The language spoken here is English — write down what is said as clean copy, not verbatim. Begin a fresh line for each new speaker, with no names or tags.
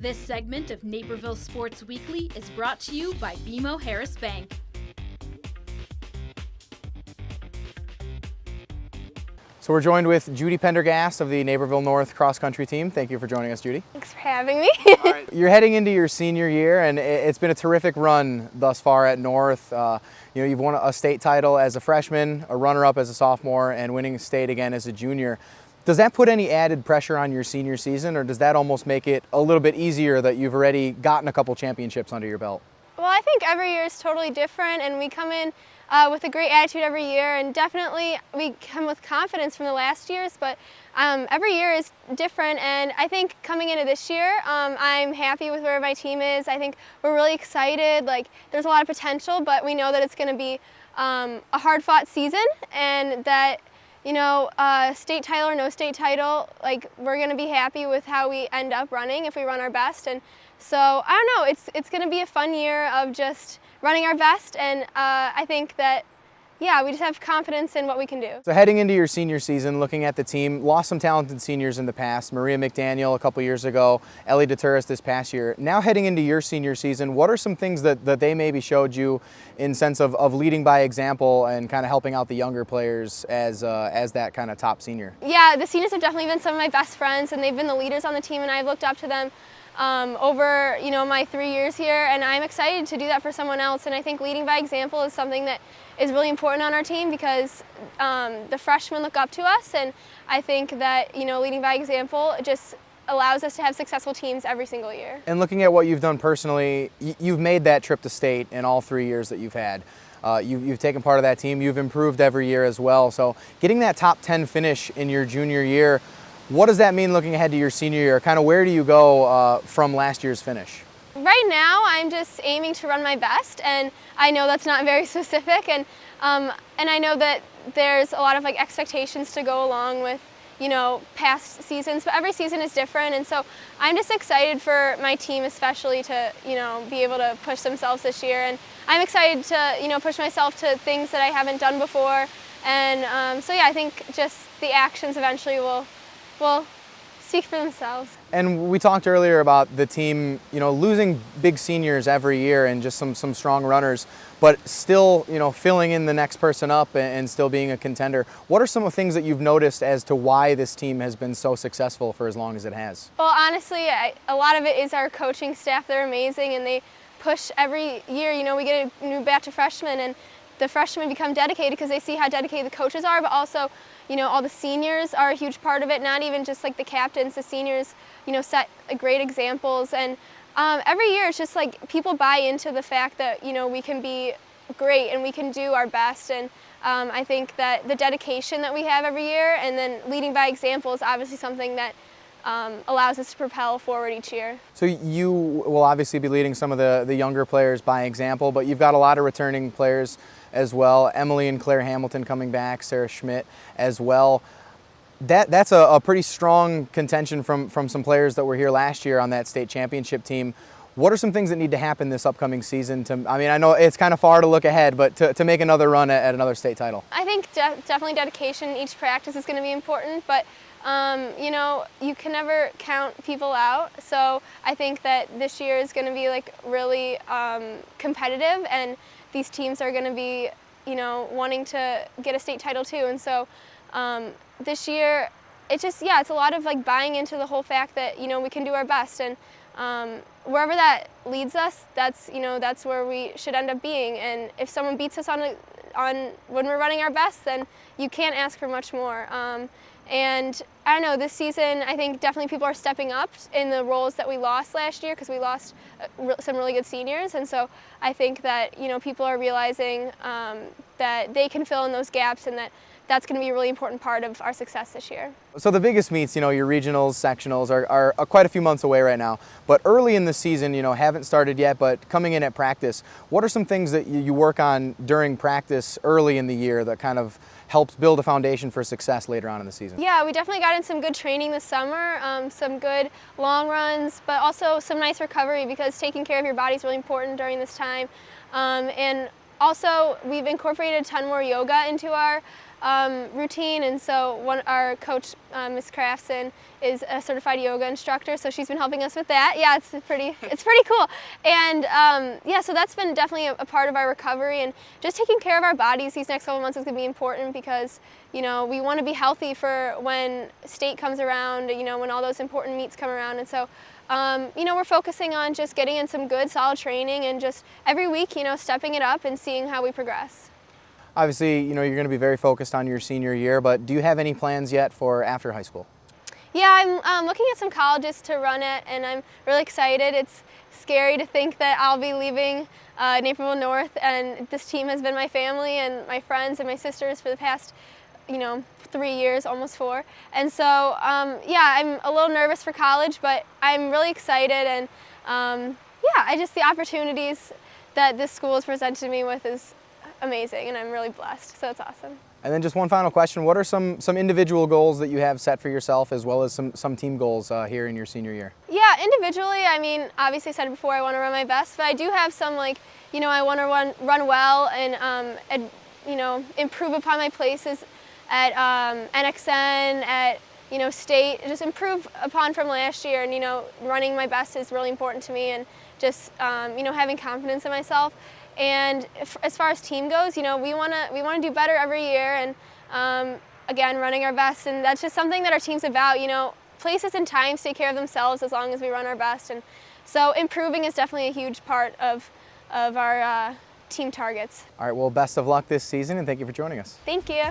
This segment of Naperville Sports Weekly is brought to you by BMO Harris Bank.
So we're joined with Judy Pendergast of the Naperville North cross country team. Thank you for joining us, Judy.
Thanks for having me.
All right. You're heading into your senior year, and it's been a terrific run thus far at North. You've won a state title as a freshman, a runner-up as a sophomore, and winning state again as a junior. Does that put any added pressure on your senior season, or does that almost make it a little bit easier that you've already gotten a couple championships under your belt?
Well, I think every year is totally different, and we come in with a great attitude every year, and definitely we come with confidence from the last years, but every year is different, and I think coming into this year, I'm happy with where my team is. I think we're really excited. There's a lot of potential, but we know that it's going to be a hard-fought season, and that state title or no state title, we're going to be happy with how we end up running if we run our best. And so, I don't know, it's going to be a fun year of just running our best, and I think that, we just have confidence in what we can do.
So heading into your senior season, looking at the team, lost some talented seniors in the past, Maria McDaniel a couple years ago, Ellie DeTuris this past year. Now heading into your senior season, what are some things that they maybe showed you in sense of leading by example and kind of helping out the younger players as that kind of top senior?
Yeah, the seniors have definitely been some of my best friends, and they've been the leaders on the team, and I've looked up to them over my 3 years here, and I'm excited to do that for someone else. And I think leading by example is something that is really important on our team, because the freshmen look up to us, and I think that leading by example just allows us to have successful teams every single year.
And looking at what you've done personally, you've made that trip to state in all 3 years that you've had. You've taken part of that team. You've improved every year as well. So getting that top 10 finish in your junior year, what does that mean looking ahead to your senior year? Kind of where do you go from last year's finish?
Right now, I'm just aiming to run my best, and I know that's not very specific, and I know that there's a lot of expectations to go along with past seasons, but every season is different, and so I'm just excited for my team especially to be able to push themselves this year, and I'm excited to push myself to things that I haven't done before, and I think just the actions eventually will speak for themselves.
And we talked earlier about the team, losing big seniors every year and just some strong runners, but still, filling in the next person up and still being a contender. What are some of the things that you've noticed as to why this team has been so successful for as long as it has?
Well, honestly, a lot of it is our coaching staff. They're amazing, and they push every year. We get a new batch of freshmen, and the freshmen become dedicated because they see how dedicated the coaches are, but also all the seniors are a huge part of it, not even just the captains. The seniors, set great examples, and every year it's just people buy into the fact that, we can be great and we can do our best, and I think that the dedication that we have every year and then leading by example is obviously something that allows us to propel forward each year.
So you will obviously be leading some of the younger players by example, but you've got a lot of returning players as well. Emily and Claire Hamilton coming back, Sarah Schmidt as well. That's a pretty strong contention from some players that were here last year on that state championship team. What are some things that need to happen this upcoming season I know it's kind of far to look ahead, but to make another run at another state title?
I think definitely dedication. Each practice is going to be important, but you can never count people out. So I think that this year is going to be really competitive, and these teams are going to be, wanting to get a state title too. And so this year, it's a lot of buying into the whole fact that, we can do our best, and wherever that leads us, that's where we should end up being. And if someone beats us on when we're running our best, then you can't ask for much more. And I don't know, this season I think definitely people are stepping up in the roles that we lost last year, because we lost some really good seniors, and so I think that people are realizing that they can fill in those gaps, and that's going to be a really important part of our success this year.
So the biggest meets, your regionals, sectionals are quite a few months away right now, but early in the season, haven't started yet, but coming in at practice, what are some things that you work on during practice early in the year that kind of helps build a foundation for success later on in the season?
Yeah, we definitely got in some good training this summer, some good long runs, but also some nice recovery, because taking care of your body is really important during this time. And also, we've incorporated a ton more yoga into our routine, and so our coach, Miss Crafson, is a certified yoga instructor, so she's been helping us with that. Yeah, it's pretty cool. And yeah, so that's been definitely a part of our recovery, and just taking care of our bodies these next couple months is going to be important because, you know, we want to be healthy for when state comes around, you know, when all those important meets come around. And so, you know, we're focusing on just getting in some good, solid training and just every week, you know, stepping it up and seeing how we progress.
Obviously, you know, you're going to be very focused on your senior year, but do you have any plans yet for after high school?
Yeah, I'm looking at some colleges to run at, and I'm really excited. It's scary to think that I'll be leaving Naperville North, and this team has been my family and my friends and my sisters for the past, you know, 3 years, almost 4. And so, yeah, I'm a little nervous for college, but I'm really excited, and yeah, the opportunities that this school has presented me with is amazing, and I'm really blessed, so it's awesome.
And then just one final question, what are some individual goals that you have set for yourself as well as some team goals here in your senior year?
Yeah, individually, I mean, obviously I said before I want to run my best, but I do have some, like, you know, I want to run well and you know, improve upon my places at NXN, at, you know, state, just improve upon from last year. And, you know, running my best is really important to me, and just, you know, having confidence in myself. And as far as team goes, you know, we want to do better every year, and again, running our best, and that's just something that our team's about. You know, places and times take care of themselves as long as we run our best, and so improving is definitely a huge part of our team targets.
All right, well, best of luck this season, and thank you for joining us.
Thank you.